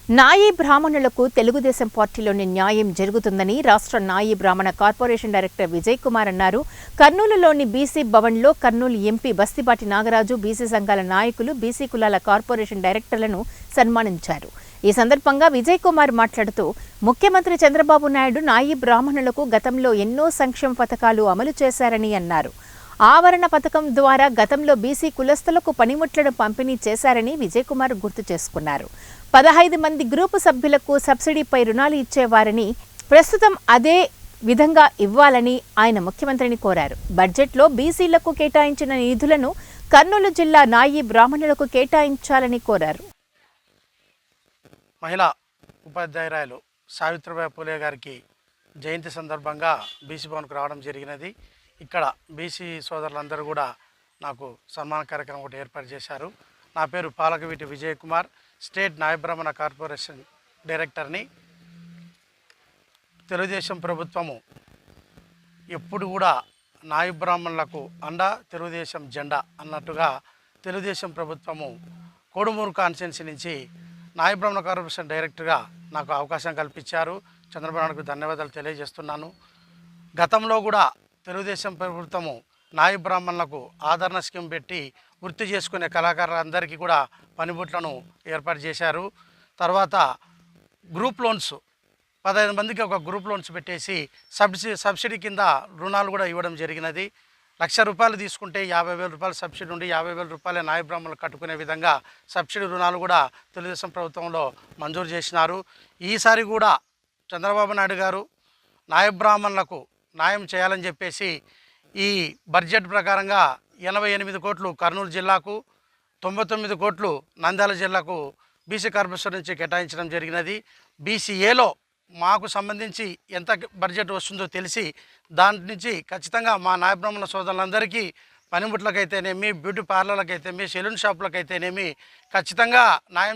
నాయీ బ్రాహ్మణులకు తెలుగుదేశం పార్టీలోని న్యాయం జరుగుతుందని రాష్ట్ర నాయీ బ్రాహ్మణ కార్పొరేషన్ డైరెక్టర్ విజయ్ కుమార్ అన్నారు. కర్నూలులోని బీసీ భవన్లో కర్నూలు ఎంపీ బస్తిపాటి నాగరాజు బీసీ సంఘాల నాయకులు బీసీ కులాల కార్పొరేషన్ డైరెక్టర్లను సన్మానించారు. ఈ సందర్భంగా విజయ్ కుమార్ మాట్లాడుతూ ముఖ్యమంత్రి చంద్రబాబు నాయుడు నాయీ బ్రాహ్మణులకు గతంలో ఎన్నో సంక్షేమ పథకాలు అమలు చేశారని అన్నారు. ఆవరణ పథకం ద్వారా గతంలో బీసీ కులస్తులకు పనిముట్లను పంపిణీ చేశారని విజయ్ కుమార్ గుర్తు చేసుకున్నారు. 15 మంది గ్రూపు సభ్యులకు సబ్సిడీపై రుణాలు ఇచ్చేవారని, ప్రస్తుతం అదే విధంగా ఇవ్వాలని ఆయన ముఖ్యమంత్రిని కోరారు. బడ్జెట్లో బీసీలకు కేటాయించిన నిధులను కర్నూలు జిల్లా నాయీ బ్రాహ్మణులకు కేటాయించాలని కోరారు. మహిళా ఉపాధ్యాయురాలు సావిత్రిబాయి పూలే గారికి జయంతి సందర్భంగా బీసీ భవన్కు రావడం జరిగినది. ఇక్కడ బీసీ సోదరులందరూ కూడా నాకు సన్మాన కార్యక్రమం ఒకటి ఏర్పాటు చేశారు. నా పేరు పాలకవీటి విజయ్ కుమార్, స్టేట్ నాయీ బ్రాహ్మణ కార్పొరేషన్ డైరెక్టర్ని. తెలుగుదేశం ప్రభుత్వము ఎప్పుడు కూడా నాయీ బ్రాహ్మణులకు అండా తెలుగుదేశం జెండా అన్నట్టుగా తెలుగుదేశం ప్రభుత్వము కోడుమూరు కాన్స్టిట్యున్సీ నుంచి నాయీ బ్రాహ్మణ కార్పొరేషన్ డైరెక్టర్గా నాకు అవకాశం కల్పించారు. చంద్రబాబు నాయుడుకు ధన్యవాదాలు తెలియజేస్తున్నాను. గతంలో కూడా తెలుగుదేశం ప్రభుత్వము నాయీ బ్రాహ్మణులకు ఆదరణ స్కీమ్ పెట్టి వృత్తి చేసుకునే కళాకారులందరికీ కూడా పనిముట్లను ఏర్పాటు చేశారు. తర్వాత గ్రూప్ లోన్స్ 15 మందికి ఒక గ్రూప్ లోన్స్ పెట్టేసి సబ్సిడీ కింద రుణాలు కూడా ఇవ్వడం జరిగినది. ₹1,00,000 తీసుకుంటే ₹50,000 సబ్సిడీ నుండి ₹50,000 నాయీ బ్రాహ్మణులు కట్టుకునే విధంగా సబ్సిడీ రుణాలు కూడా తెలుగుదేశం ప్రభుత్వంలో మంజూరు చేసినారు. ఈసారి కూడా చంద్రబాబు నాయుడు గారు నాయీ బ్రాహ్మణులకు న్యాయం చేయాలని చెప్పేసి ఈ బడ్జెట్ ప్రకారంగా 88 కోట్లు కర్నూలు జిల్లాకు, 99 కోట్లు నంద్యాల జిల్లాకు బీసీ కార్పొరేషన్ నుంచి కేటాయించడం జరిగినది. బీసీఏలో మాకు సంబంధించి ఎంత బడ్జెట్ వస్తుందో తెలిసి దాని నుంచి ఖచ్చితంగా మా నాయీ బ్రాహ్మణ సోదరులందరికీ పనిముట్లకైతేనేమి, బ్యూటీ పార్లర్లకైతేనేమి, సెలూన్ షాపులకైతేనేమి ఖచ్చితంగా న్యాయం